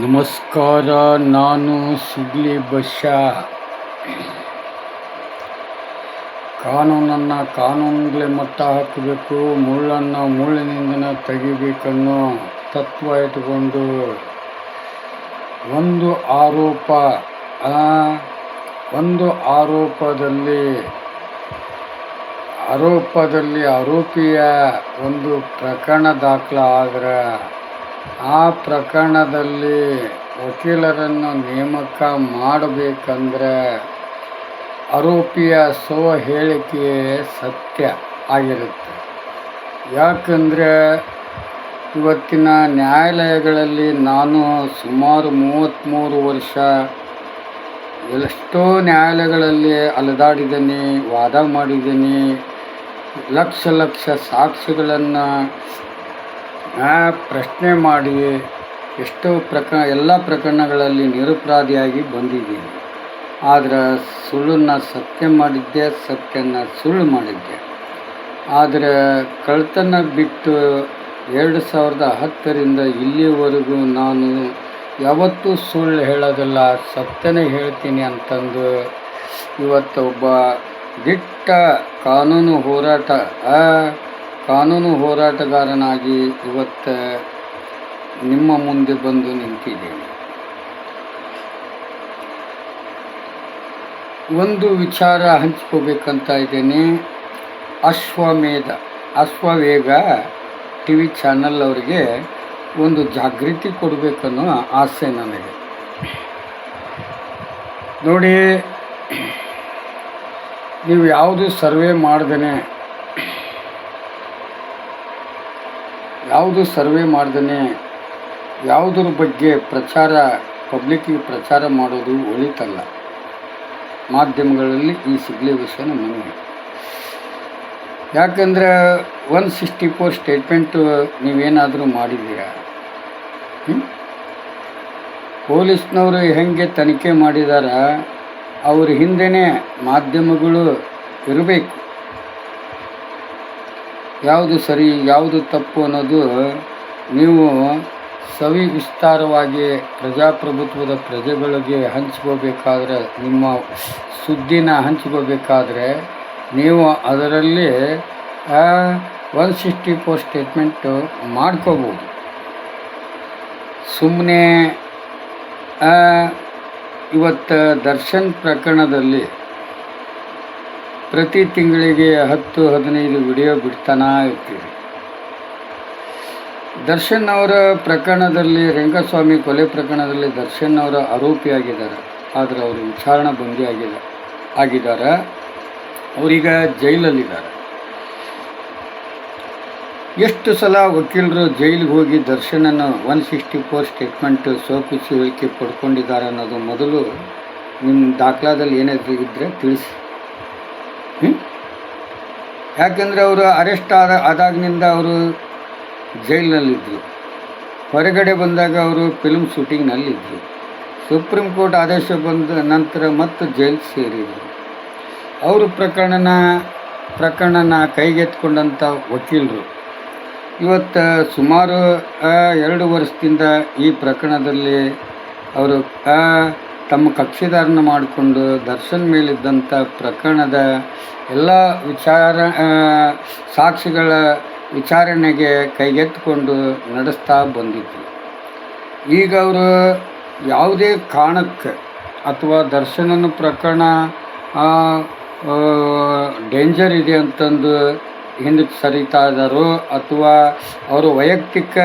ನಮಸ್ಕಾರ. ನಾನು ಸುಗ್ಲಿ ಬಶ್ಯಾ. ಕಾನೂನನ್ನು ಕಾನೂನಿಗೆ ಮಟ್ಟ ಹಾಕಬೇಕು, ಮುಳ್ಳನ್ನು ಮುಳ್ಳಿನಿಂದ ತೆಗಿಬೇಕನ್ನೋ ತತ್ವ ಇಟ್ಟುಕೊಂಡು ಒಂದು ಆರೋಪದಲ್ಲಿ ಆರೋಪಿಯ ಒಂದು ಪ್ರಕರಣ ದಾಖಲಾದರೆ ಆ ಪ್ರಕರಣದಲ್ಲಿ ವಕೀಲರನ್ನು ನೇಮಕ ಮಾಡಬೇಕಂದ್ರೆ ಆರೋಪಿಯ ಹೇಳಿಕೆ ಸತ್ಯ ಆಗಿರುತ್ತೆ. ಯಾಕಂದರೆ ಇವತ್ತಿನ ನ್ಯಾಯಾಲಯಗಳಲ್ಲಿ ನಾನು ಸುಮಾರು 33 ವರ್ಷ ಎಷ್ಟೋ ನ್ಯಾಯಾಲಯಗಳಲ್ಲಿ ಅಲೆದಾಡಿದ್ದೀನಿ, ವಾದ ಮಾಡಿದ್ದೀನಿ. ಲಕ್ಷ ಸಾಕ್ಷಿಗಳನ್ನು ಪ್ರಶ್ನೆ ಮಾಡಿ ಎಷ್ಟೋ ಎಲ್ಲ ಪ್ರಕರಣಗಳಲ್ಲಿ ನಿರಪರಾಧಿಯಾಗಿ ಬಂದಿದ್ದೀನಿ. ಆದರೆ ಸುಳ್ಳನ್ನು ಸತ್ಯ ಮಾಡಿದ್ದೆ, ಸತ್ಯನ ಸುಳ್ಳು ಮಾಡಿದ್ದೆ. ಆದರೆ ಕಳ್ತನ ಬಿಟ್ಟು 2010ರಿಂದ ಇಲ್ಲಿವರೆಗೂ ನಾನು ಯಾವತ್ತೂ ಸುಳ್ಳು ಹೇಳೋದಿಲ್ಲ, ಸತ್ಯನೇ ಹೇಳ್ತೀನಿ ಅಂತಂದು ಇವತ್ತು ಒಬ್ಬ ದಿಟ್ಟ ಕಾನೂನು ಹೋರಾಟಗಾರನಾಗಿ ಇವತ್ತು ನಿಮ್ಮ ಮುಂದೆ ಬಂದು ನಿಂತಿದ್ದೇನೆ. ಒಂದು ವಿಚಾರ ಹಂಚ್ಕೋಬೇಕಂತ ಇದ್ದೇನೆ. ಅಶ್ವವೇಗ TV ಚಾನಲ್ ಅವರಿಗೆ ಒಂದು ಜಾಗೃತಿ ಕೊಡಬೇಕನ್ನೋ ಆಸೆ ನನಗೆ. ನೋಡಿ, ನೀವು ಯಾವುದು ಸರ್ವೆ ಮಾಡ್ದೇ ಯಾವುದ್ರ ಬಗ್ಗೆ ಪಬ್ಲಿಕ್ಕಿಗೆ ಪ್ರಚಾರ ಮಾಡೋದು ಒಳಿತಲ್ಲ. ಮಾಧ್ಯಮಗಳಲ್ಲಿ ಈ ಸಿಗ್ಲಿ ವಿಷಯನ ಮನೆ. ಯಾಕಂದರೆ 164 ಸ್ಟೇಟ್ಮೆಂಟು ನೀವೇನಾದರೂ ಮಾಡಿದ್ದೀರಾ? ಪೊಲೀಸ್ನವರು ಹೆಂಗೆ ತನಿಖೆ ಮಾಡಿದಾರ ಅವ್ರ ಹಿಂದೆಯೇ ಮಾಧ್ಯಮಗಳು ಇರಬೇಕು. ಯಾವುದು ಸರಿ ಯಾವುದು ತಪ್ಪು ಅನ್ನೋದು ನೀವು ಸವಿಸ್ತಾರವಾಗಿ ಪ್ರಜಾಪ್ರಭುತ್ವದ ಪ್ರಜೆಗಳಿಗೆ ಹಂಚ್ಕೋಬೇಕಾದ್ರೆ, ನಿಮ್ಮ ಸುದ್ದಿನ ಹಂಚ್ಕೋಬೇಕಾದ್ರೆ ನೀವು ಅದರಲ್ಲಿ 164 ಸ್ಟೇಟ್ಮೆಂಟು ಮಾಡ್ಕೋಬೋದು. ಸುಮ್ಮನೆ ಇವತ್ತು ದರ್ಶನ್ ಪ್ರಕರಣದಲ್ಲಿ ಪ್ರತಿ ತಿಂಗಳಿಗೆ 10-15 ವಿಡಿಯೋ ಬಿಡ್ತಾನೆ ಇರ್ತೀವಿ. ದರ್ಶನ್ ಅವರ ಪ್ರಕರಣದಲ್ಲಿ, ರೇಣುಕಾಸ್ವಾಮಿ ಕೊಲೆ ಪ್ರಕರಣದಲ್ಲಿ ದರ್ಶನ್ ಅವರ ಆರೋಪಿಯಾಗಿದ್ದಾರೆ. ಆದರೆ ಅವರು ವಿಚಾರಣಾ ಬಂದಿ ಆಗಿದ್ದಾರೆ. ಅವರೀಗ ಜೈಲಲ್ಲಿದ್ದಾರೆ. ಎಷ್ಟು ಸಲ ವಕೀಲರು ಜೈಲಿಗೆ ಹೋಗಿ ದರ್ಶನನ್ನು 164 ಸ್ಟೇಟ್ಮೆಂಟ್ ಸೋಕಿಸಿ ಹೇಳಿಕೆ ಪಡ್ಕೊಂಡಿದ್ದಾರೆ ಅನ್ನೋದು ಮೊದಲು ನಿಮ್ಮ ದಾಖಲಾದಲ್ಲಿ ಏನಾದರೂ ಇದ್ದರೆ ತಿಳಿಸಿ. ಯಾಕೆಂದರೆ ಅವರು ಅರೆಸ್ಟ್ ಆದಾಗಿನಿಂದ ಅವರು ಜೈಲಿನಲ್ಲಿದ್ದರು. ಹೊರಗಡೆ ಬಂದಾಗ ಅವರು ಫಿಲ್ಮ್ ಶೂಟಿಂಗ್ನಲ್ಲಿದ್ದರು. ಸುಪ್ರೀಂ ಕೋರ್ಟ್ ಆದೇಶ ಬಂದ ನಂತರ ಮತ್ತೆ ಜೈಲು ಸೇರಿದರು. ಅವರು ಪ್ರಕರಣನ ಕೈಗೆತ್ಕೊಂಡಂಥ ವಕೀಲರು ಇವತ್ತು ಸುಮಾರು 2 ವರ್ಷದಿಂದ ಈ ಪ್ರಕರಣದಲ್ಲಿ ಅವರು ತಮ್ಮ ಕಕ್ಷಿದಾರನ ಮಾಡಿಕೊಂಡು ದರ್ಶನ್ ಮೇಲಿದ್ದಂಥ ಪ್ರಕರಣದ ಎಲ್ಲ ಸಾಕ್ಷಿಗಳ ವಿಚಾರಣೆಗೆ ಕೈಗೆತ್ತಿಕೊಂಡು ನಡೆಸ್ತಾ ಬಂದಿದ್ದರು. ಈಗ ಅವರು ಯಾವುದೇ ಕಾರಣಕ್ಕೆ ಅಥವಾ ದರ್ಶನನ ಪ್ರಕರಣ ಡೇಂಜರ್ ಇದೆ ಅಂತಂದು ಹಿಂದಕ್ಕೆ ಸರಿತಾ ಇದ್ದಾರೋ ಅಥವಾ ಅವರು ವೈಯಕ್ತಿಕ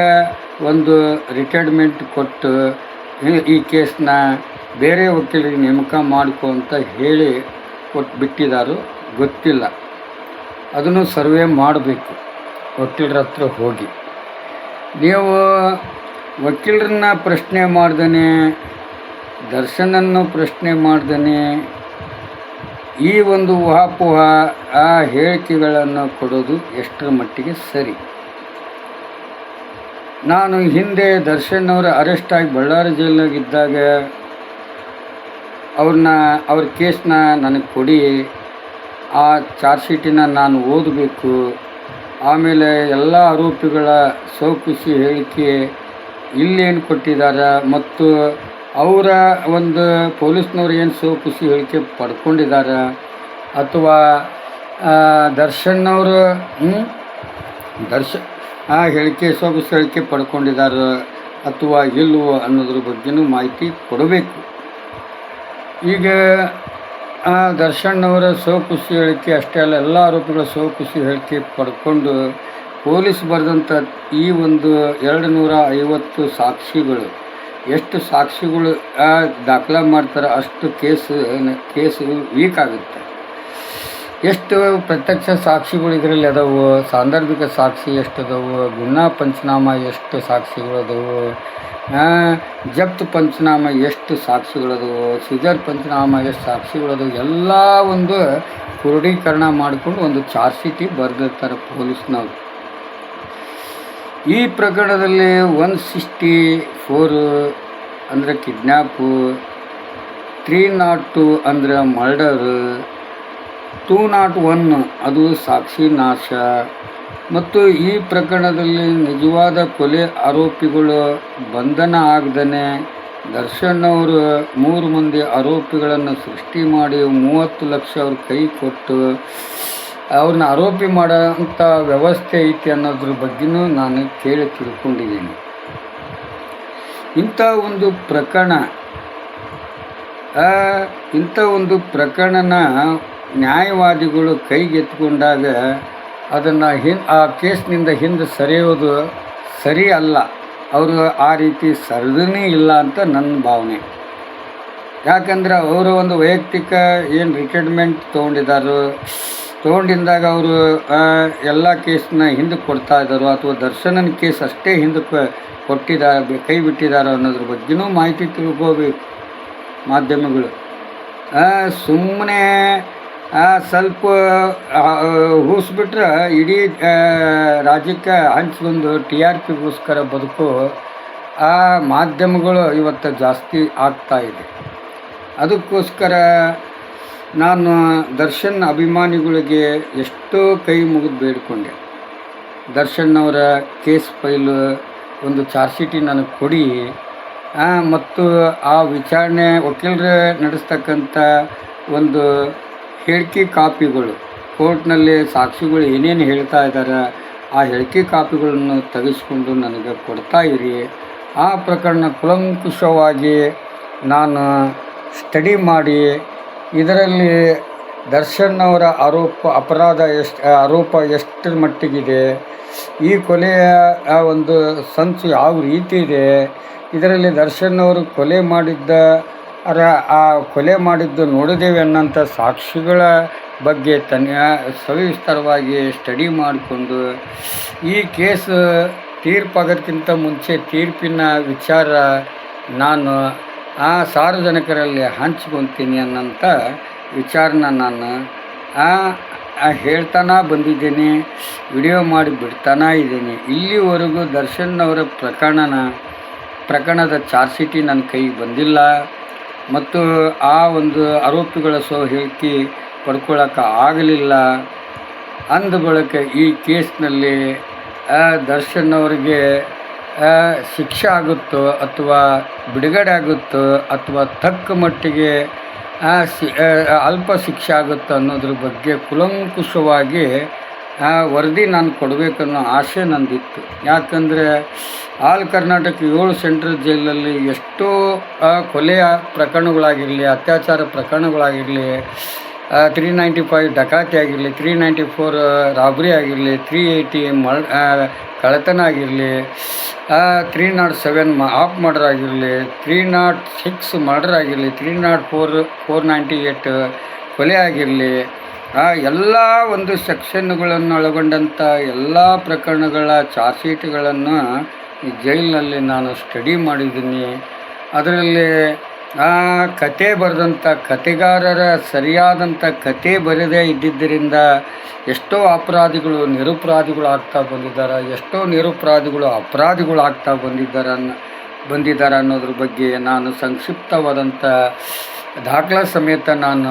ಒಂದು ರಿಟೈರ್ಮೆಂಟ್ ಕೊಟ್ಟು ಈ ಕೇಸ್ನ ಬೇರೆ ವಕೀಲರಿಗೆ ನೇಮಕ ಮಾಡಿಕೊ ಅಂತ ಹೇಳಿ ಬಿಟ್ಟಿದ್ದಾರೋ ಗೊತ್ತಿಲ್ಲ. ಅದನ್ನು ಸರ್ವೆ ಮಾಡಬೇಕು ವಕೀಲರ ಹತ್ರ ಹೋಗಿ. ನೀವು ವಕೀಲರನ್ನ ಪ್ರಶ್ನೆ ಮಾಡ್ದೇ, ದರ್ಶನನ್ನು ಪ್ರಶ್ನೆ ಮಾಡ್ದೇ ಈ ಒಂದು ಊಹಾಪೋಹ ಹೇಳಿಕೆಗಳನ್ನು ಕೊಡೋದು ಎಷ್ಟರ ಮಟ್ಟಿಗೆ ಸರಿ? ನಾನು ಹಿಂದೆ ದರ್ಶನ್ ಅವರ ಅರೆಸ್ಟ್ ಆಗಿ ಬಳ್ಳಾರಿ ಜೈಲಿನಾಗಿದ್ದಾಗ ಅವ್ರ ಕೇಸ್ನ ನನಗೆ ಕೊಡಿ, ಆ ಚಾರ್ಜ್ ಶೀಟಿನ ನಾನು ಓದಬೇಕು, ಆಮೇಲೆ ಎಲ್ಲ ಆರೋಪಿಗಳ ಸೌಕುಶಿ ಹೇಳಿಕೆ ಇಲ್ಲೇನು ಕೊಟ್ಟಿದ್ದಾರೆ ಮತ್ತು ಅವರ ಒಂದು ಪೊಲೀಸ್ನವ್ರು ಏನು ಖುಷಿ ಹೇಳಿಕೆ ಪಡ್ಕೊಂಡಿದ್ದಾರೆ ಅಥವಾ ದರ್ಶನ್ನವರು ಆ ಹೇಳಿಕೆ ಖುಷಿ ಹೇಳಿಕೆ ಪಡ್ಕೊಂಡಿದ್ದಾರೆ ಅಥವಾ ಇಲ್ಲವೋ ಅನ್ನೋದ್ರ ಬಗ್ಗೆನೂ ಮಾಹಿತಿ ಕೊಡಬೇಕು. ಈಗ ದರ್ಶನ್ನವರ ಖುಷಿ ಹೇಳಿಕೆ ಅಷ್ಟೇ ಅಲ್ಲ, ಎಲ್ಲ ಆರೋಪಿಗಳ ಖುಷಿ ಹೇಳಿಕೆ ಪಡ್ಕೊಂಡು ಪೊಲೀಸ್ ಬರೆದಂಥ ಈ ಒಂದು 250 ಸಾಕ್ಷಿಗಳು, ಎಷ್ಟು ಸಾಕ್ಷಿಗಳು ದಾಖಲೆ ಮಾಡ್ತಾರೆ ಅಷ್ಟು ಕೇಸು ವೀಕ್ ಆಗುತ್ತೆ. ಎಷ್ಟು ಪ್ರತ್ಯಕ್ಷ ಸಾಕ್ಷಿಗಳು ಇದರಲ್ಲಿ ಅದಾವು, ಸಾಂದರ್ಭಿಕ ಸಾಕ್ಷಿ ಎಷ್ಟು ಅದಾವು, ಗುನ್ನಾ ಪಂಚನಾಮ ಎಷ್ಟು ಸಾಕ್ಷಿಗಳು ಅದಾವು, ಜಪ್ತ್ ಪಂಚನಾಮ ಎಷ್ಟು ಸಾಕ್ಷಿಗಳದವು, ಸೀಜರ್ ಪಂಚನಾಮ ಎಷ್ಟು ಸಾಕ್ಷಿಗಳದವು, ಎಲ್ಲ ಒಂದು ಕ್ರೋಢೀಕರಣ ಮಾಡಿಕೊಂಡು ಒಂದು ಚಾರ್ಜ್ ಶೀಟ್ ಬರೆದಿರ್ತಾರೆ ಪೊಲೀಸ್ನವರು. ಈ ಪ್ರಕರಣದಲ್ಲಿ 164 ಅಂದರೆ ಕಿಡ್ನ್ಯಾಪು, 302 ಅಂದರೆ ಮರ್ಡರ್, 201 ಅದು ಸಾಕ್ಷಿ ನಾಶ ಮತ್ತು ಈ ಪ್ರಕರಣದಲ್ಲಿ ನಿಜವಾದ ಕೊಲೆ ಆರೋಪಿಗಳು ಬಂಧನ ಆಗದೇ ದರ್ಶನ್ ಅವರು 3 ಮಂದಿ ಆರೋಪಿಗಳನ್ನು ಸೃಷ್ಟಿ ಮಾಡಿ 30 ಲಕ್ಷ ಅವ್ರ ಕೈ ಕೊಟ್ಟು ಅವ್ರನ್ನ ಆರೋಪಿ ಮಾಡೋಂಥ ವ್ಯವಸ್ಥೆ ಐತಿ ಅನ್ನೋದ್ರ ಬಗ್ಗೆನೂ ನಾನು ಕೇಳಿ ತಿಳ್ಕೊಂಡಿದ್ದೀನಿ. ಇಂಥ ಒಂದು ಪ್ರಕರಣನ ನ್ಯಾಯವಾದಿಗಳು ಕೈಗೆತ್ತಿಕೊಂಡಾಗ ಅದನ್ನು ಆ ಕೇಸ್ನಿಂದ ಹಿಂದೆ ಸರಿಯೋದು ಸರಿ ಅಲ್ಲ. ಅವರು ಆ ರೀತಿ ಸರಿದನೇ ಇಲ್ಲ ಅಂತ ನನ್ನ ಭಾವನೆ. ಯಾಕಂದರೆ ಅವರು ಒಂದು ವೈಯಕ್ತಿಕ ಏನು ರಿಟೈರ್ಮೆಂಟ್ ತೊಗೊಂಡಿದ್ದಾಗ ಅವರು ಎಲ್ಲ ಕೇಸನ್ನ ಹಿಂದಕ್ಕೆ ಕೊಡ್ತಾ ಇದ್ದಾರೋ ಅಥವಾ ದರ್ಶನನ ಕೇಸ್ ಅಷ್ಟೇ ಹಿಂದಕ್ಕೆ ಕೈ ಬಿಟ್ಟಿದ್ದಾರೋ ಅನ್ನೋದ್ರ ಬಗ್ಗೆನೂ ಮಾಹಿತಿ ತಿಳ್ಕೋಬೇಕು ಮಾಧ್ಯಮಗಳು. ಸುಮ್ಮನೆ ಸ್ವಲ್ಪ ಹೂಸ್ಬಿಟ್ರೆ ಇಡೀ ರಾಜ್ಯಕ್ಕೆ ಹಂಚ್ಕೊಂಡು TRPಗೋಸ್ಕರ ಬದುಕು ಮಾಧ್ಯಮಗಳು ಇವತ್ತು ಜಾಸ್ತಿ ಆಗ್ತಾಯಿದೆ. ಅದಕ್ಕೋಸ್ಕರ ನಾನು ದರ್ಶನ್ ಅಭಿಮಾನಿಗಳಿಗೆ ಎಷ್ಟೋ ಕೈ ಮುಗಿದು ಬೇಡಿಕೊಂಡೆ, ದರ್ಶನ್ ಅವರ ಕೇಸ್ ಫೈಲು ಒಂದು ಚಾರ್ಜ್ ಶೀಟ್ ನನಗೆ ಕೊಡಿ ಮತ್ತು ಆ ವಿಚಾರಣೆ ವಕೀಲರು ನಡೆಸ್ತಕ್ಕಂಥ ಒಂದು ಹೇಳಿಕೆ ಕಾಪಿಗಳು, ಕೋರ್ಟ್ನಲ್ಲಿ ಸಾಕ್ಷಿಗಳು ಏನೇನು ಹೇಳ್ತಾ ಇದ್ದಾರೆ ಆ ಹೇಳಿಕೆ ಕಾಪಿಗಳನ್ನು ತೆಗೆಸ್ಕೊಂಡು ನನಗೆ ಕೊಡ್ತಾ ಇರಿ. ಆ ಪ್ರಕರಣ ಕೂಲಂಕುಷವಾಗಿ ನಾನು ಸ್ಟಡಿ ಮಾಡಿ ಇದರಲ್ಲಿ ದರ್ಶನ್ ಅವರ ಆರೋಪ ಎಷ್ಟರ ಮಟ್ಟಿಗಿದೆ, ಈ ಕೊಲೆಯ ಒಂದು ಸಂಚು ಯಾವ ರೀತಿ ಇದೆ, ಇದರಲ್ಲಿ ದರ್ಶನ್ ಅವರು ಕೊಲೆ ಮಾಡಿದ್ದು ನೋಡಿದ್ದೇವೆ ಅನ್ನೋಂಥ ಸಾಕ್ಷಿಗಳ ಬಗ್ಗೆ ಸವಿಸ್ತರವಾಗಿ ಸ್ಟಡಿ ಮಾಡಿಕೊಂಡು ಈ ಕೇಸ್ ತೀರ್ಪಾಗೋದಕ್ಕಿಂತ ಮುಂಚೆ ತೀರ್ಪಿನ ವಿಚಾರ ನಾನು ಸಾರ್ವಜನಿಕರಲ್ಲಿ ಹಂಚ್ಕೊತೀನಿ ಅನ್ನೋಂಥ ವಿಚಾರನ ನಾನು ಹೇಳ್ತಾನೆ ಬಂದಿದ್ದೀನಿ, ವಿಡಿಯೋ ಮಾಡಿ ಬಿಡ್ತಾನೆ ಇದ್ದೀನಿ. ಇಲ್ಲಿವರೆಗೂ ದರ್ಶನ್ ಅವರ ಪ್ರಕರಣದ ಚಾರ್ಜ್ ಶೀಟ್ ನನ್ನ ಕೈಗೆ ಬಂದಿಲ್ಲ ಮತ್ತು ಆ ಒಂದು ಆರೋಪಿಗಳ ಹೇಳಿಕೆ ಪಡ್ಕೊಳ್ಳೋಕೆ ಆಗಲಿಲ್ಲ. ಅಂದ ಬಳಿಕ ಈ ಕೇಸ್ನಲ್ಲಿ ದರ್ಶನ್ ಅವರಿಗೆ ಶಿಕ್ಷೆ ಆಗುತ್ತೋ ಅಥವಾ ಬಿಡುಗಡೆ ಆಗುತ್ತೋ ಅಥವಾ ತಕ್ಕ ಮಟ್ಟಿಗೆ ಅಲ್ಪ ಶಿಕ್ಷೆ ಆಗುತ್ತೋ ಅನ್ನೋದ್ರ ಬಗ್ಗೆ ಕೂಲಂಕುಷವಾಗಿ ವರದಿ ನಾನು ಕೊಡಬೇಕನ್ನೋ ಆಸೆ ನಂದಿತ್ತು. ಯಾಕಂದರೆ ಆಲ್ ಕರ್ನಾಟಕ 7 ಸೆಂಟ್ರಲ್ ಜೈಲಲ್ಲಿ ಎಷ್ಟೋ ಕೊಲೆಯ ಪ್ರಕರಣಗಳಾಗಿರಲಿ, ಅತ್ಯಾಚಾರ ಪ್ರಕರಣಗಳಾಗಿರಲಿ, 395 ಡಕಾತಿ ಆಗಿರಲಿ, 394 ರಾಬರಿ ಆಗಿರಲಿ, 380 ಕಳ್ಳತನ ಆಗಿರಲಿ, 307 ಆಫ್ ಮರ್ಡರ್ ಆಗಿರಲಿ, 306 ಮರ್ಡರ್ ಆಗಿರಲಿ, 304 498 ಕೊಲೆ ಆಗಿರಲಿ, ಎಲ್ಲ ಒಂದು ಸೆಕ್ಷನ್ಗಳನ್ನು ಒಳಗೊಂಡಂಥ ಎಲ್ಲ ಪ್ರಕರಣಗಳ ಚಾರ್ಜ್ ಶೀಟ್ಗಳನ್ನು ಈ ಜೈಲಿನಲ್ಲಿ ನಾನು ಸ್ಟಡಿ ಮಾಡಿದ್ದೀನಿ. ಅದರಲ್ಲಿ ಕತೆ ಬರೆದಂಥ ಕತೆಗಾರರ ಸರಿಯಾದಂಥ ಕತೆ ಬರೆದೇ ಇದ್ದಿದ್ದರಿಂದ ಎಷ್ಟೋ ಅಪರಾಧಿಗಳು ನಿರಪರಾಧಿಗಳು ಆಗ್ತಾ ಬಂದಿದ್ದಾರೆ, ಎಷ್ಟೋ ನಿರಪರಾಧಿಗಳು ಅಪರಾಧಿಗಳು ಆಗ್ತಾ ಬಂದಿದ್ದಾರೆ ಅನ್ನೋದ್ರ ಬಗ್ಗೆ ನಾನು ಸಂಕ್ಷಿಪ್ತವಾದಂಥ ದಾಖಲಾ ಸಮೇತ ನಾನು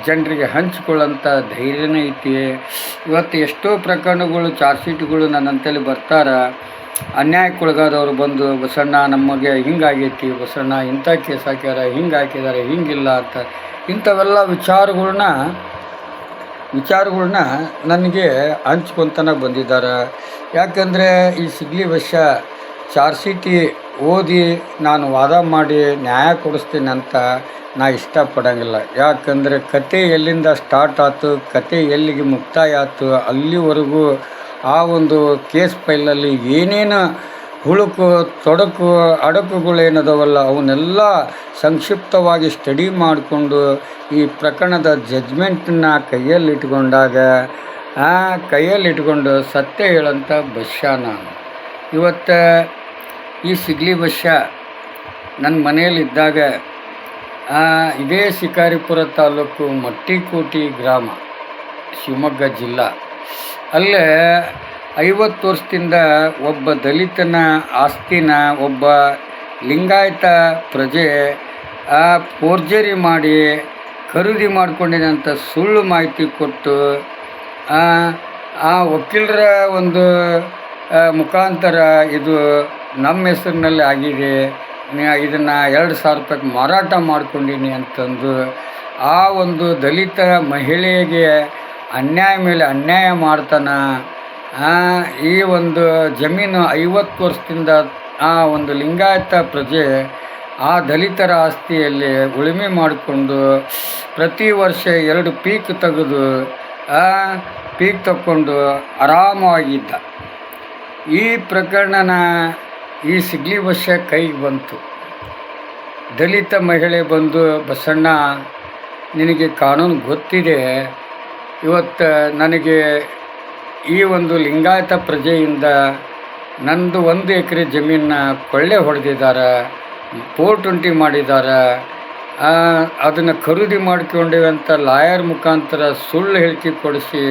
ಜನರಿಗೆ ಹಂಚಿಕೊಳ್ಳೋಂಥ ಧೈರ್ಯನೇ ಐತಿ. ಇವತ್ತು ಎಷ್ಟೋ ಪ್ರಕರಣಗಳು ಚಾರ್ಜ್ ಶೀಟ್ಗಳು ನನ್ನಂತಲ್ಲಿ ಬರ್ತಾರೆ. ಅನ್ಯಾಯಕ್ಕೊಳಗಾದವರು ಬಂದು ಬಸಣ್ಣ ನಮಗೆ ಹಿಂಗಾಗೈತಿ, ಬಸಣ್ಣ ಇಂಥ ಕೇಸ್ ಹಾಕ್ಯಾರ, ಹಿಂಗೆ ಹಾಕಿದ್ದಾರೆ, ಹಿಂಗಿಲ್ಲ ಅಂತ ಇಂಥವೆಲ್ಲ ವಿಚಾರಗಳ್ನ ನನಗೆ ಹಂಚ್ಕೊತನ ಬಂದಿದ್ದಾರೆ. ಯಾಕಂದರೆ ಈ ಸಿಗ್ಲಿ ವರ್ಷ ಚಾರ್ಜ್ ಶೀಟ್ ಓದಿ ನಾನು ವಾದ ಮಾಡಿ ನ್ಯಾಯ ಕೊಡಿಸ್ತೀನಿ ಅಂತ ನಾ ಇಷ್ಟಪಡೋಂಗಿಲ್ಲ. ಯಾಕಂದರೆ ಕತೆ ಎಲ್ಲಿಂದ ಸ್ಟಾರ್ಟ್ ಆಯ್ತು, ಕತೆ ಎಲ್ಲಿಗೆ ಮುಕ್ತಾಯ ಆಯ್ತು, ಅಲ್ಲಿವರೆಗೂ ಆ ಒಂದು ಕೇಸ್ ಫೈಲಲ್ಲಿ ಏನೇನು ಹುಳುಕು ತೊಡಕು ಅಡಕುಗಳೇನದವಲ್ಲ ಅವನ್ನೆಲ್ಲ ಸಂಕ್ಷಿಪ್ತವಾಗಿ ಸ್ಟಡಿ ಮಾಡಿಕೊಂಡು ಈ ಪ್ರಕರಣದ ಜಡ್ಜ್ಮೆಂಟನ್ನ ಕೈಯಲ್ಲಿಟ್ಕೊಂಡು ಸತ್ಯ ಹೇಳೋಂಥ ಬಸ್ಯ ನಾನು. ಇವತ್ತು ಈ ಸಿಗ್ಲಿ ಬಸ್ಯ ನನ್ನ ಮನೆಯಲ್ಲಿದ್ದಾಗ ಇದೇ ಶಿಕಾರಿಪುರ ತಾಲೂಕು ಮಟ್ಟಿಕೋಟಿ ಗ್ರಾಮ, ಶಿವಮೊಗ್ಗ ಜಿಲ್ಲಾ, ಅಲ್ಲೇ 50 ವರ್ಷದಿಂದ ಒಬ್ಬ ದಲಿತನ ಆಸ್ತಿನ ಒಬ್ಬ ಲಿಂಗಾಯತ ಪ್ರಜೆ ಫೋರ್ಜರಿ ಮಾಡಿ ಖರೀದಿ ಮಾಡ್ಕೊಂಡಿದಂಥ ಸುಳ್ಳು ಮಾಹಿತಿ ಕೊಟ್ಟು ಆ ವಕೀಲರ ಒಂದು ಮುಖಾಂತರ ಇದು ನಮ್ಮ ಹೆಸರಿನಲ್ಲಿ ಆಗಿದೆ, ಇದನ್ನು 2,000 ರೂಪಾಯಿಗೆ ಮಾರಾಟ ಮಾಡ್ಕೊಂಡೀನಿ ಅಂತಂದು ಆ ಒಂದು ದಲಿತ ಮಹಿಳೆಗೆ ಅನ್ಯಾಯ ಮೇಲೆ ಅನ್ಯಾಯ ಮಾಡ್ತಾನೆ. ಈ ಒಂದು ಜಮೀನು 50 ವರ್ಷದಿಂದ ಆ ಒಂದು ಲಿಂಗಾಯತ ಪ್ರಜೆ ಆ ದಲಿತರ ಆಸ್ತಿಯಲ್ಲಿ ಉಳುಮೆ ಮಾಡಿಕೊಂಡು ಪ್ರತಿ ವರ್ಷ 2 ಪೀಕ್ ತೆಗೆದು ತಕ್ಕೊಂಡು ಆರಾಮವಾಗಿದ್ದ. ಈ ಪ್ರಕರಣನ ಈ ಸಿಗ್ಲಿ ವರ್ಷ ಕೈಗೆ ಬಂತು. ದಲಿತ ಮಹಿಳೆ ಬಂದು, ಬಸಣ್ಣ ನಿನಗೆ ಕಾನೂನು ಗೊತ್ತಿದೆ, ಇವತ್ತು ನನಗೆ ಈ ಒಂದು ಲಿಂಗಾಯತ ಪ್ರಜೆಯಿಂದ ನಂದು 1 ಎಕರೆ ಜಮೀನನ್ನ ಕೊಳ್ಳೆ ಹೊಡೆದಿದ್ದಾರೆ, 420 ಮಾಡಿದ್ದಾರೆ, ಅದನ್ನು ಖರೀದಿ ಮಾಡ್ಕೊಂಡಿವೆ ಅಂತ ಲಾಯರ್ ಮುಖಾಂತರ ಸುಳ್ಳು ಹೇಳಿಕೆ ಕೊಡಿಸಿ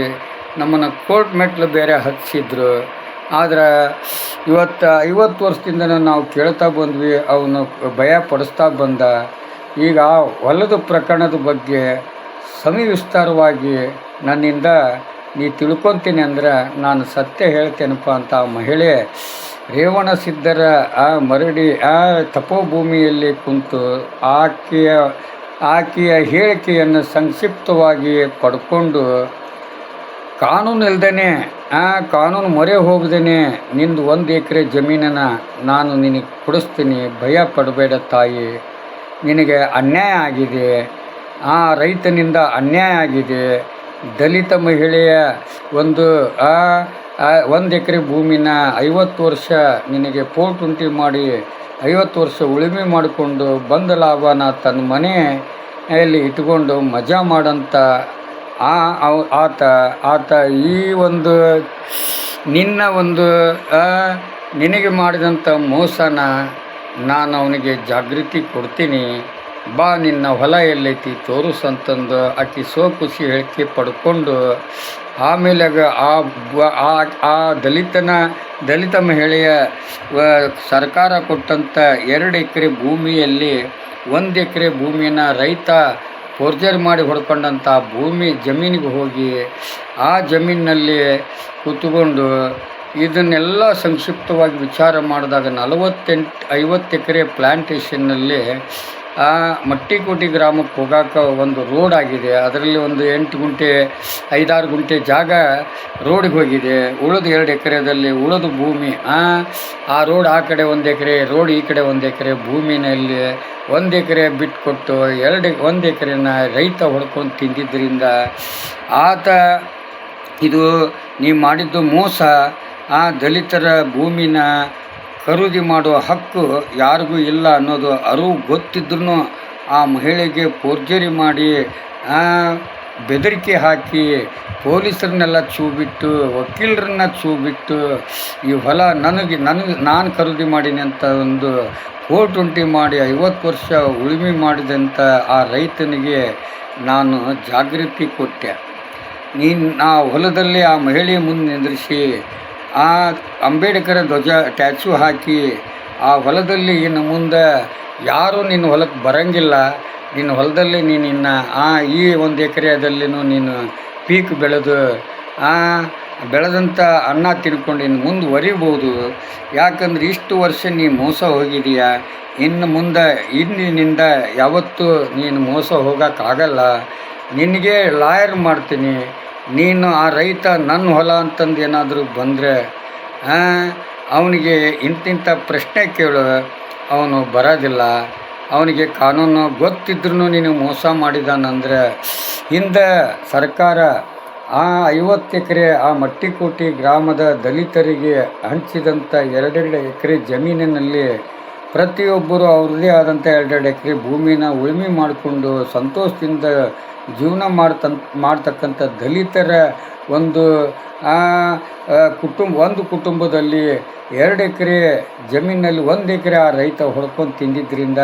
ನಮ್ಮನ್ನು ಕೋರ್ಟ್ ಮೆಟ್ಲು ಬೇರೆ ಹಚ್ಚಿದ್ರು. ಆದರೆ ಇವತ್ತು 50 ವರ್ಷದಿಂದ ನಾವು ಕೇಳ್ತಾ ಬಂದ್ವಿ, ಅವನು ಭಯ ಪಡಿಸ್ತಾ ಬಂದ. ಈಗ ಆ ಹೊಲದ ಪ್ರಕರಣದ ಬಗ್ಗೆ ಸವಿಸ್ತಾರವಾಗಿ ನನ್ನಿಂದ ನೀ ತಿಳ್ಕೊತೀನಿ ಅಂದ್ರೆ ನಾನು ಸತ್ಯ ಹೇಳ್ತೇನಪ್ಪ ಅಂತ ಆ ಮಹಿಳೆ ರೇವಣಸಿದ್ಧರ ಆ ಮರಡಿ ತಪೋಭೂಮಿಯಲ್ಲಿ ಕುಂತು ಆಕೆಯ ಹೇಳಿಕೆಯನ್ನು ಸಂಕ್ಷಿಪ್ತವಾಗಿ ಪಡ್ಕೊಂಡು ಕಾನೂನು ಇಲ್ದೇ ಕಾನೂನು ಮೊರೆ ಹೋಗದೇನೆ ನಿಂದು 1 ಎಕರೆ ಜಮೀನನ್ನು ನಾನು ನಿನಗೆ ಕೊಡಿಸ್ತೀನಿ, ಭಯ ಪಡಬೇಡ ತಾಯಿ, ನಿನಗೆ ಅನ್ಯಾಯ ಆಗಿದೆ, ಆ ರೈತನಿಂದ ಅನ್ಯಾಯ ಆಗಿದೆ, ದಲಿತ ಮಹಿಳೆಯ ಒಂದು 1 ಎಕರೆ ಭೂಮಿನ 50 ವರ್ಷ ನಿನಗೆ 420 ಮಾಡಿ 50 ವರ್ಷ ಉಳುಮೆ ಮಾಡಿಕೊಂಡು ಬಂದ ಲಾಭನ ತನ್ನ ಮನೆಯಲ್ಲಿ ಇಟ್ಕೊಂಡು ಮಜಾ ಮಾಡೋಂಥ ಆತ ಈ ಒಂದು ನಿನ್ನ ಒಂದು ನಿನಗೆ ಮಾಡಿದಂಥ ಮೋಸನ ನಾನು ಅವನಿಗೆ ಜಾಗೃತಿ ಕೊಡ್ತೀನಿ, ಬಾ ನಿನ್ನ ಹೊಲ ಎಲ್ಲೈತಿ ತೋರಿಸಂತಂದು ಆಕೆ ಖುಷಿ ಹೇಳಿಕೆ ಪಡ್ಕೊಂಡು ಆಮೇಲೆ ಆ ದಲಿತ ಮಹಿಳೆಯ ಸರ್ಕಾರ ಕೊಟ್ಟಂಥ 2 ಎಕರೆ ಭೂಮಿಯಲ್ಲಿ 1 ಎಕರೆ ಭೂಮಿಯನ್ನು ರೈತ ಫೋರ್ಜರಿ ಮಾಡಿ ಹೊಡ್ಕೊಂಡಂಥ ಜಮೀನಿಗೆ ಹೋಗಿ ಆ ಜಮೀನಿನಲ್ಲಿ ಕೂತ್ಕೊಂಡು ಇದನ್ನೆಲ್ಲ ಸಂಕ್ಷಿಪ್ತವಾಗಿ ವಿಚಾರ ಮಾಡಿದಾಗ 50 ಎಕರೆ ಪ್ಲ್ಯಾಂಟೇಷನ್ನಲ್ಲಿ ಮಟ್ಟಿಕೋಟಿ ಗ್ರಾಮಕ್ಕೆ ಹೋಗೋಕೆ ಒಂದು ರೋಡ್ ಆಗಿದೆ. ಅದರಲ್ಲಿ ಒಂದು 8 ಗುಂಟೆ 5-6 ಗುಂಟೆ ಜಾಗ ರೋಡಿಗೆ ಹೋಗಿದೆ. ಉಳಿದ 2 ಎಕರೆದಲ್ಲಿ ಉಳಿದ ಭೂಮಿ ಆ ರೋಡ್ ಆ ಕಡೆ 1 ಎಕರೆ, ರೋಡ್ ಈ ಕಡೆ 1 ಎಕರೆ ಭೂಮಿನಲ್ಲಿ 1 ಎಕರೆ ಬಿಟ್ಟುಕೊಟ್ಟು 1 ಎಕರೆನ ರೈತ ಹೊಡ್ಕೊಂಡು ತಿಂದಿದ್ದರಿಂದ ಆತ ಇದು ನೀವು ಮಾಡಿದ್ದು ಮೋಸ, ಆ ದಲಿತರ ಭೂಮಿನ ಖರೀದಿ ಮಾಡುವ ಹಕ್ಕು ಯಾರಿಗೂ ಇಲ್ಲ ಅನ್ನೋದು ಅರಿವು ಗೊತ್ತಿದ್ರೂ ಆ ಮಹಿಳೆಗೆ ಫೋರ್ಜರಿ ಮಾಡಿ ಬೆದರಿಕೆ ಹಾಕಿ ಪೊಲೀಸರನ್ನೆಲ್ಲ ಬಿಟ್ಟು ವಕೀಲರನ್ನ ಬಿಟ್ಟು ಈ ಹೊಲ ನಾನು ಖರೀದಿ ಮಾಡೀನಿ ಅಂತ ಒಂದು 420 ಮಾಡಿ 50 ವರ್ಷ ಉಳುಮೆ ಮಾಡಿದಂಥ ಆ ರೈತನಿಗೆ ನಾನು ಜಾಗೃತಿ ಕೊಟ್ಟೆ. ಆ ಹೊಲದಲ್ಲಿ ಆ ಮಹಿಳೆಯ ಮುಂದೆ ನಿಂದ್ರಿಸಿ ಆ ಅಂಬೇಡ್ಕರ್ ಧ್ವಜ ಟ್ಯಾಚು ಹಾಕಿ ಆ ಹೊಲದಲ್ಲಿ ಇನ್ನು ಮುಂದೆ ಯಾರೂ ನಿನ್ನ ಹೊಲಕ್ಕೆ ಬರೋಂಗಿಲ್ಲ, ನಿನ್ನ ಹೊಲದಲ್ಲಿ ಈ 1 ಎಕರೆಯಲ್ಲಿನೂ ನೀನು ಪೀಕ್ ಬೆಳೆದು ಬೆಳೆದಂಥ ಅನ್ನ ತಿನ್ಕೊಂಡು ಇನ್ನು ಮುಂದುವರಿಬೋದು. ಯಾಕಂದ್ರೆ ಇಷ್ಟು ವರ್ಷ ನೀ ಮೋಸ ಹೋಗಿದೀಯ, ಇನ್ನು ಮುಂದೆ ಇಂದಿನಿಂದ ಯಾವತ್ತೂ ನೀನು ಮೋಸ ಹೋಗೋಕ್ಕಾಗಲ್ಲ. ನಿನಗೆ ಲಾಯರ್ ಮಾಡ್ತೀನಿ. ನೀನು ಆ ರೈತ ನನ್ನ ಹೊಲ ಅಂತಂದು ಏನಾದರೂ ಬಂದರೆ ಅವನಿಗೆ ಇಂತಿಂಥ ಪ್ರಶ್ನೆ ಕೇಳು, ಅವನು ಬರೋದಿಲ್ಲ. ಅವನಿಗೆ ಕಾನೂನು ಗೊತ್ತಿದ್ರೂ ನಿನಗೆ ಮೋಸ ಮಾಡಿದಾನಂದ್ರೆ ಹಿಂದೆ ಸರ್ಕಾರ ಆ 50 ಎಕರೆ ಆ ಮಟ್ಟಿಕೋಟಿ ಗ್ರಾಮದ ದಲಿತರಿಗೆ ಹಂಚಿದಂಥ 2 ಎಕರೆ ಜಮೀನಿನಲ್ಲಿ ಪ್ರತಿಯೊಬ್ಬರು ಅವ್ರದ್ದೇ ಆದಂಥ 2 ಎಕರೆ ಭೂಮಿನ ಉಳುಮೆ ಮಾಡಿಕೊಂಡು ಸಂತೋಷದಿಂದ ಜೀವನ ಮಾಡ್ತಕ್ಕಂಥ ದಲಿತರ ಒಂದು ಒಂದು ಕುಟುಂಬದಲ್ಲಿ 2 ಎಕರೆ ಜಮೀನಲ್ಲಿ 1 ಎಕರೆ ಆ ರೈತ ಹೊಡ್ಕೊಂಡು ತಿಂದಿದ್ದರಿಂದ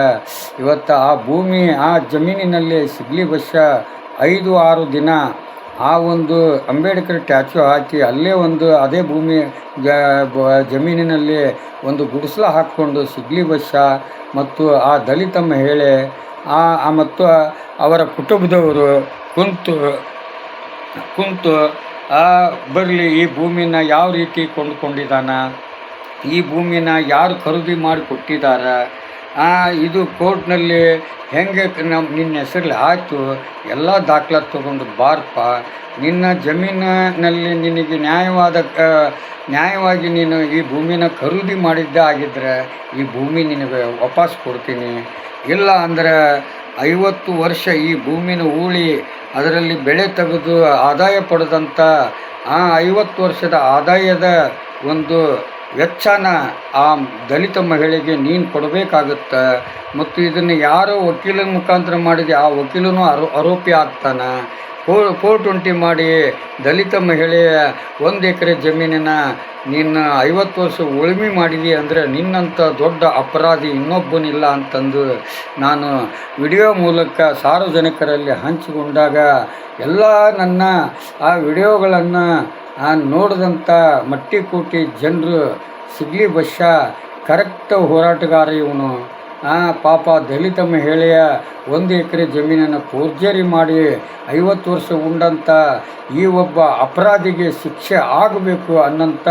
ಇವತ್ತು ಆ ಭೂಮಿ ಆ ಜಮೀನಿನಲ್ಲಿ ಸಿಗಲಿ ಬಸ್ಸ 5-6 ದಿನ ಆ ಒಂದು ಅಂಬೇಡ್ಕರ್ ಟ್ಯಾಚು ಹಾಕಿ ಅಲ್ಲೇ ಒಂದು ಅದೇ ಭೂಮಿ ಜಮೀನಿನಲ್ಲಿ ಒಂದು ಗುಡಿಸಲು ಹಾಕ್ಕೊಂಡು ಸಿಗಲಿ ಬಸ್ಸ ಮತ್ತು ಆ ದಲಿತ ಮಹಿಳೆ ಮತ್ತು ಅವರ ಕುಟುಂಬದವರು ಕುಂತು ಬರಲಿ ಈ ಭೂಮಿನ ಯಾವ ರೀತಿ ಕೊಂಡುಕೊಂಡಿದ್ದಾನ, ಈ ಭೂಮಿನ ಯಾರು ಖರೀದಿ ಮಾಡಿ ಕೊಟ್ಟಿದ್ದಾರೆ, ಇದು ಕೋರ್ಟ್ನಲ್ಲಿ ಹೆಂಗೆ ನಿನ್ನ ಹೆಸರಲ್ಲಿ ಆಯಿತು, ಎಲ್ಲ ದಾಖಲಾತಿ ತೊಗೊಂಡು ಬಾರಪ್ಪ. ನಿನ್ನ ಜಮೀನಿನಲ್ಲಿ ನಿನಗೆ ನ್ಯಾಯವಾಗಿ ನೀನು ಈ ಭೂಮಿನ ಖರೀದಿ ಮಾಡಿದ್ದೇ ಆಗಿದ್ದರೆ ಈ ಭೂಮಿ ನಿನಗೆ ವಾಪಸ್ ಕೊಡ್ತೀನಿ. ಇಲ್ಲ ಅಂದರೆ 50 ವರ್ಷ ಈ ಭೂಮಿನ ಹೂಳಿ ಅದರಲ್ಲಿ ಬೆಳೆ ತೆಗೆದು ಆದಾಯ ಪಡೆದಂಥ ಆ 50 ವರ್ಷದ ಆದಾಯದ ಒಂದು ವೆಚ್ಚನ ಆ ದಲಿತ ಮಹಿಳೆಗೆ ನೀನು ಕೊಡಬೇಕಾಗುತ್ತೆ. ಮತ್ತು ಇದನ್ನು ಯಾರೋ ವಕೀಲನ ಮುಖಾಂತರ ಮಾಡಿದೆ ಆ ವಕೀಲನೂ ಆರೋಪಿ ಆಗ್ತಾನೆ. ಕೋರ್ಟ್ ಮಾಡಿ ದಲಿತ ಮಹಿಳೆಯ 1 ಎಕರೆ ಜಮೀನಿನ ನೀನು 50 ವರ್ಷ ಉಳುಮೆ ಮಾಡಿದಿ ಅಂದರೆ ನಿನ್ನಂಥ ದೊಡ್ಡ ಅಪರಾಧಿ ಇನ್ನೊಬ್ಬನಿಲ್ಲ ಅಂತಂದು ನಾನು ವಿಡಿಯೋ ಮೂಲಕ ಸಾರ್ವಜನಿಕರಲ್ಲಿ ಹಂಚಿಕೊಂಡಾಗ ಎಲ್ಲ ನನ್ನ ಆ ವಿಡಿಯೋಗಳನ್ನು ನೋಡಿದಂಥ ಮಟ್ಟಿಕೋಟಿ ಜನರು ಸಿಗಲಿ ಬಸ್ಸ ಕರೆಕ್ಟ್ ಹೋರಾಟಗಾರ ಇವನು, ಪಾಪ ದಲಿತ ಮಹಿಳೆಯ 1 ಎಕರೆ ಜಮೀನನ್ನು ಫೋರ್ಜರಿ ಮಾಡಿ 50 ವರ್ಷ ಉಂಡಂಥ ಈ ಒಬ್ಬ ಅಪರಾಧಿಗೆ ಶಿಕ್ಷೆ ಆಗಬೇಕು ಅನ್ನೋಂಥ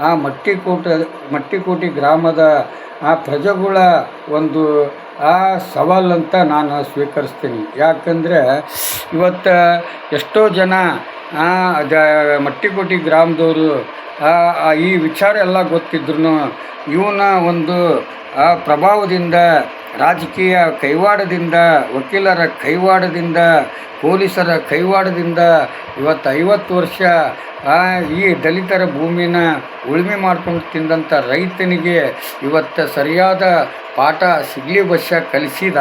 ಆ ಮಟ್ಟಿಕೋಟಿ ಗ್ರಾಮದ ಆ ಪ್ರಜೆಗಳ ಒಂದು ಸವಾಲಂತ ನಾನು ಸ್ವೀಕರಿಸ್ತೀನಿ. ಯಾಕಂದರೆ ಇವತ್ತು ಎಷ್ಟೋ ಜನ ಮಟ್ಟಿಕೋಟಿ ಗ್ರಾಮದವರು ಈ ವಿಚಾರ ಎಲ್ಲ ಗೊತ್ತಿದ್ರು ಇವನ ಒಂದು ಪ್ರಭಾವದಿಂದ, ರಾಜಕೀಯ ಕೈವಾಡದಿಂದ, ವಕೀಲರ ಕೈವಾಡದಿಂದ, ಪೊಲೀಸರ ಕೈವಾಡದಿಂದ ಇವತ್ತು 50 ವರ್ಷ ಈ ದಲಿತರ ಭೂಮಿನ ಉಳುಮೆ ಮಾಡ್ಕೊಂಡು ತಿಂದಂಥ ರೈತನಿಗೆ ಇವತ್ತು ಸರಿಯಾದ ಪಾಠ ಸಿಗಲಿ ಬಸ್ಸ ಕಲಿಸಿದ.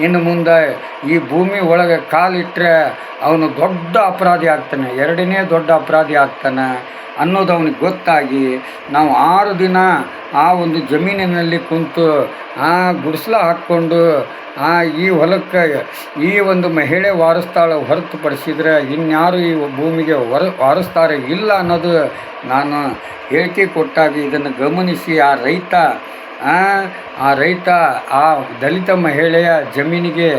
ಇನ್ನು ಮುಂದೆ ಈ ಭೂಮಿ ಒಳಗೆ ಕಾಲಿಟ್ಟರೆ ಅವನು ದೊಡ್ಡ ಅಪರಾಧಿ ಆಗ್ತಾನೆ, 2ನೇ ದೊಡ್ಡ ಅಪರಾಧಿ ಆಗ್ತಾನೆ ಅನ್ನೋದು ಅವನಿಗೆ ಗೊತ್ತಾಗಿ ನಾವು 6 ದಿನ ಆ ಒಂದು ಜಮೀನಿನಲ್ಲಿ ಕುಂತು ಗುಡಿಸಲು ಹಾಕ್ಕೊಂಡು ಈ ಹೊಲಕ್ಕೆ ಈ ಒಂದು ಮಹಿಳೆ ವಾರಿಸ್ತಾಳೆ ಹೊರತುಪಡಿಸಿದರೆ ಇನ್ಯಾರು ಈ ಭೂಮಿಗೆ ವಾರಿಸ್ತಾರೆ ಇಲ್ಲ ಅನ್ನೋದು ನಾನು ಹೇಳಿಕೆ ಕೊಟ್ಟಾಗ ಇದನ್ನು ಗಮನಿಸಿ ಆ ರೈತ ಆ ದಲಿತ ಮಹಿಳೆಯ ಜಮೀನಿಗೆ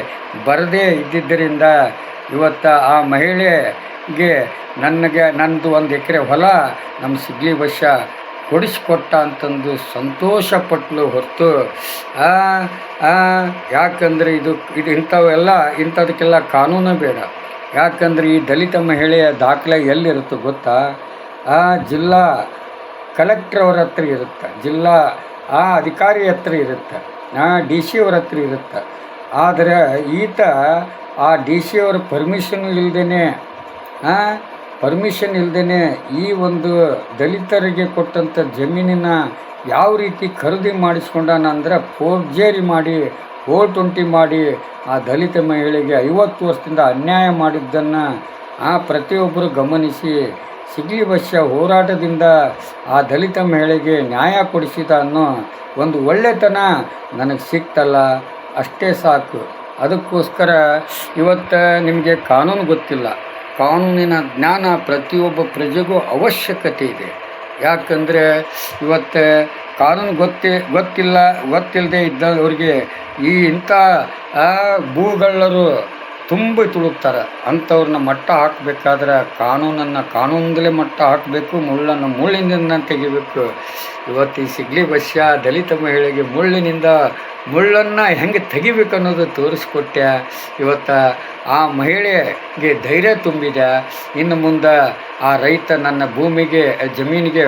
ಬರದೇ ಇದ್ದಿದ್ದರಿಂದ ಇವತ್ತು ಆ ಮಹಿಳೆಗೆ ನನ್ನದು 1 ಎಕರೆ ಹೊಲ ನಮ್ಮ ಸಿಗಲಿ ಬಸ್ಸ ಕೊಡಿಸ್ಕೊಟ್ಟ ಅಂತಂದು ಸಂತೋಷಪಟ್ಟಲು ಹೊರತು ಯಾಕಂದರೆ ಇದು ಇಂಥದಕ್ಕೆಲ್ಲ ಕಾನೂನು ಬೇಡ. ಯಾಕಂದರೆ ಈ ದಲಿತ ಮಹಿಳೆಯ ದಾಖಲೆ ಎಲ್ಲಿರುತ್ತೋ ಗೊತ್ತಾ? ಜಿಲ್ಲಾ ಕಲೆಕ್ಟ್ರ್ ಅವ್ರ ಹತ್ರ ಇರುತ್ತೆ, ಜಿಲ್ಲಾ ಅಧಿಕಾರಿ ಹತ್ರ ಇರುತ್ತೆ, DC ಅವ್ರ ಹತ್ರ ಇರುತ್ತೆ. ಆದರೆ ಈತ ಆ DC ಅವ್ರ ಪರ್ಮಿಷನ್ ಇಲ್ಲದೇ ಈ ಒಂದು ದಲಿತರಿಗೆ ಕೊಟ್ಟಂಥ ಜಮೀನಿನ ಯಾವ ರೀತಿ ಖರೀದಿ ಮಾಡಿಸ್ಕೊಂಡಾನಂದ್ರೆ ಫೋರ್ಜರಿ ಮಾಡಿ 420 ಮಾಡಿ ಆ ದಲಿತ ಮಹಿಳೆಗೆ 50 ವರ್ಷದಿಂದ ಅನ್ಯಾಯ ಮಾಡಿದ್ದನ್ನು ಪ್ರತಿಯೊಬ್ಬರು ಗಮನಿಸಿ ಸಿಗಲಿ ಬಸ್ಸ ಹೋರಾಟದಿಂದ ಆ ದಲಿತ ಮಹಿಳೆಗೆ ನ್ಯಾಯ ಕೊಡಿಸಿದ ಅನ್ನೋ ಒಂದು ಒಳ್ಳೆತನ ನನಗೆ ಸಿಕ್ತಲ್ಲ, ಅಷ್ಟೇ ಸಾಕು. ಅದಕ್ಕೋಸ್ಕರ ಇವತ್ತು ನಿಮಗೆ ಕಾನೂನು ಗೊತ್ತಿಲ್ಲ, ಕಾನೂನಿನ ಜ್ಞಾನ ಪ್ರತಿಯೊಬ್ಬ ಪ್ರಜೆಗೂ ಅವಶ್ಯಕತೆ ಇದೆ. ಯಾಕಂದರೆ ಇವತ್ತು ಕಾನೂನು ಗೊತ್ತಿಲ್ಲದೆ ಇದ್ದವರಿಗೆ ಇಂಥ ಭೂಗಳ್ಳರು ತುಂಬ ತುಳುಕ್ತಾರೆ. ಅಂಥವ್ರನ್ನ ಮಟ್ಟ ಹಾಕಬೇಕಾದ್ರೆ ಕಾನೂನಿಂದಲೇ ಮಟ್ಟ ಹಾಕಬೇಕು, ಮುಳ್ಳನ್ನು ಮುಳ್ಳಿನಿಂದ ತೆಗಿಬೇಕು. ಇವತ್ತು ಈ ಸಿಗ್ಲಿ ಬಸ್ಯ ದಲಿತ ಮಹಿಳೆಗೆ ಮುಳ್ಳನ್ನು ಹೆಂಗೆ ತೆಗಿಬೇಕು ಅನ್ನೋದು ತೋರಿಸ್ಕೊಟ್ಟೆ. ಇವತ್ತು ಆ ಮಹಿಳೆಗೆ ಧೈರ್ಯ ತುಂಬಿದೆ. ಇನ್ನು ಮುಂದೆ ಆ ರೈತ ನನ್ನ ಜಮೀನಿಗೆ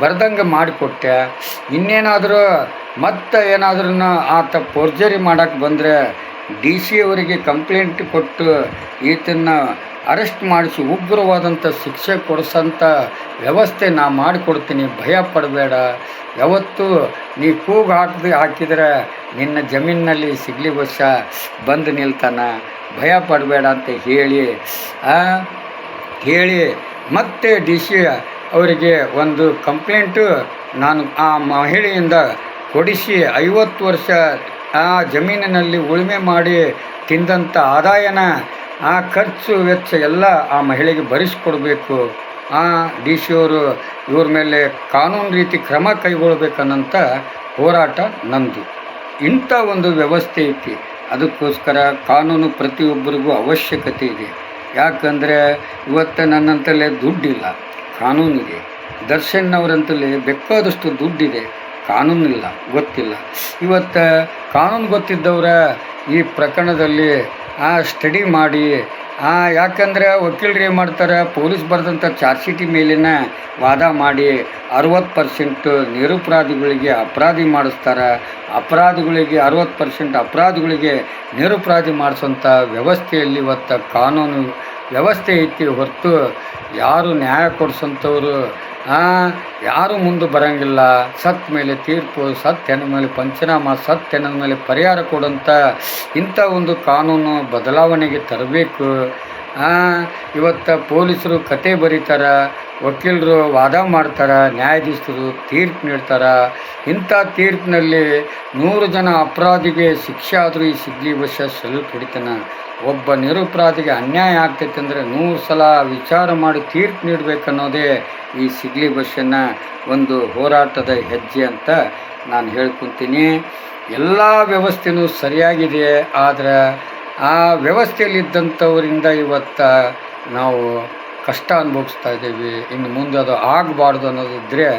ಬರ್ದಂಗೆ ಮಾಡಿಕೊಟ್ಟೆ. ಇನ್ನೇನಾದರೂ ಮತ್ತೆ ಏನಾದ್ರೂ ಆತ ಫೋರ್ಜರಿ ಮಾಡೋಕ್ಕೆ ಬಂದರೆ DC ಅವರಿಗೆ ಕಂಪ್ಲೇಂಟ್ ಕೊಟ್ಟು ಈತನ್ನು ಅರೆಸ್ಟ್ ಮಾಡಿಸಿ ಉಗ್ರವಾದಂಥ ಶಿಕ್ಷೆ ಕೊಡಿಸೋಂಥ ವ್ಯವಸ್ಥೆ ನಾ ಮಾಡಿಕೊಡ್ತೀನಿ, ಭಯ ಪಡಬೇಡ. ಯಾವತ್ತೂ ನೀ ಕೂಗು ಹಾಕಿದರೆ ನಿನ್ನ ಜಮೀನಿನಲ್ಲಿ ಸಿಗ್ಲಿ ಬಸ್ಯ ಬಂದು ನಿಲ್ತಾನೆ, ಭಯ ಪಡಬೇಡ ಅಂತ ಹೇಳಿ ಮತ್ತೆ DC ಅವರಿಗೆ ಒಂದು ಕಂಪ್ಲೇಂಟು ನಾನು ಆ ಮಹಿಳೆಯಿಂದ ಕೊಡಿಸಿ 50 ವರ್ಷ ಆ ಜಮೀನಿನಲ್ಲಿ ಉಳುಮೆ ಮಾಡಿ ತಿಂದಂಥ ಆದಾಯನ ಆ ಖರ್ಚು ವೆಚ್ಚ ಎಲ್ಲ ಆ ಮಹಿಳೆಗೆ ಭರಿಸ್ಕೊಡ್ಬೇಕು. DC ಅವರು ಇವ್ರ ಮೇಲೆ ಕಾನೂನು ರೀತಿ ಕ್ರಮ ಕೈಗೊಳ್ಬೇಕನ್ನಂಥ ಹೋರಾಟ ನಂದು. ಇಂಥ ಒಂದು ವ್ಯವಸ್ಥೆ ಐತಿ. ಅದಕ್ಕೋಸ್ಕರ ಕಾನೂನು ಪ್ರತಿಯೊಬ್ಬರಿಗೂ ಅವಶ್ಯಕತೆ ಇದೆ. ಯಾಕಂದರೆ ಇವತ್ತು ನನ್ನಂತಲೇ ದುಡ್ಡಿಲ್ಲ, ಕಾನೂನಿದೆ. ದರ್ಶನ್ ಅವರಂತಲೇ ಬೇಕಾದಷ್ಟು ದುಡ್ಡಿದೆ, ಕಾನೂನಿಲ್ಲ, ಗೊತ್ತಿಲ್ಲ. ಇವತ್ತು ಕಾನೂನು ಗೊತ್ತಿದ್ದವರ ಈ ಪ್ರಕರಣದಲ್ಲಿ ಸ್ಟಡಿ ಮಾಡಿ ಯಾಕಂದರೆ ವಕೀಲರು ಏನು ಮಾಡ್ತಾರೆ, ಪೊಲೀಸ್ ಬರೆದಂಥ ಚಾರ್ಜ್ ಶೀಟ್ ಮೇಲಿನ ವಾದ ಮಾಡಿ 60% ನಿರಪರಾಧಿಗಳಿಗೆ ಅಪರಾಧಿ ಮಾಡಿಸ್ತಾರೆ. 60% ಅಪರಾಧಿಗಳಿಗೆ ನಿರಪರಾಧಿ ಮಾಡಿಸೋಂಥ ವ್ಯವಸ್ಥೆಯಲ್ಲಿ ಇವತ್ತು ಕಾನೂನು ವ್ಯವಸ್ಥೆ ಐತಿ ಹೊರತು ಯಾರು ನ್ಯಾಯ ಕೊಡಿಸೋಂಥವ್ರು ಯಾರೂ ಮುಂದೆ ಬರೋಂಗಿಲ್ಲ. ಸತ್ತ ಮೇಲೆ ತೀರ್ಪು, ಸತ್ಯನ ಮೇಲೆ ಪಂಚನಾಮ, ಸತ್ಯನ ಮೇಲೆ ಪರಿಹಾರ ಕೊಡೋಂಥ ಇಂಥ ಒಂದು ಕಾನೂನು ಬದಲಾವಣೆಗೆ ತರಬೇಕು. ಇವತ್ತು ಪೊಲೀಸರು ಕತೆ ಬರೀತಾರೆ, ವಕೀಲರು ವಾದ ಮಾಡ್ತಾರೆ, ನ್ಯಾಯಾಧೀಶರು ತೀರ್ಪು ನೀಡ್ತಾರೆ. ಇಂಥ ತೀರ್ಪಿನಲ್ಲಿ 100 ಜನ ಅಪರಾಧಿಗೆ ಶಿಕ್ಷೆ ಆದರೂ ಈ ಸಿಗ್ಲಿ ಬಸ್ಯ ಸ್ವಲ್ಪ ಹಿಡಿತಾನೆ. ಒಬ್ಬ ನಿರಪರಾಧಿಗೆ ಅನ್ಯಾಯ ಆಗ್ತೈತೆ ಅಂದರೆ 100 ಸಲ ವಿಚಾರ ಮಾಡಿ ತೀರ್ಪು ನೀಡಬೇಕನ್ನೋದೇ ಈ ಸಿಗ್ಲಿ ಬಸ್ಯನ ಒಂದು ಹೋರಾಟದ ಹೆಜ್ಜೆ ಅಂತ ನಾನು ಹೇಳ್ಕೊತೀನಿ. ಎಲ್ಲ ವ್ಯವಸ್ಥೆಯೂ ಸರಿಯಾಗಿದೆ, ಆದರೆ ಆ ವ್ಯವಸ್ಥೆಯಲ್ಲಿದ್ದಂಥವರಿಂದ ಇವತ್ತು ನಾವು ಕಷ್ಟ ಅನುಭವಿಸ್ತಾ ಇದ್ದೀವಿ. ಇನ್ನು ಮುಂದೆ ಅದು ಆಗಬಾರ್ದು ಅನ್ನೋದಿದ್ದರೆ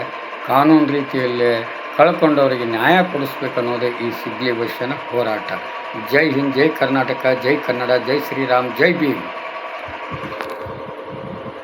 ಕಾನೂನು ರೀತಿಯಲ್ಲಿ ಕಳ್ಕೊಂಡವರಿಗೆ ನ್ಯಾಯ ಕೊಡಿಸ್ಬೇಕನ್ನೋದೇ ಈ ಸಿಗ್ಲಿ ಬಸ್ಯನ ಹೋರಾಟ. ಜೈ ಹಿಂದ್, ಜೈ ಕರ್ನಾಟಕ, ಜೈ ಕನ್ನಡ, ಜೈ ಶ್ರೀರಾಮ್, ಜೈ ಭೀಮ್.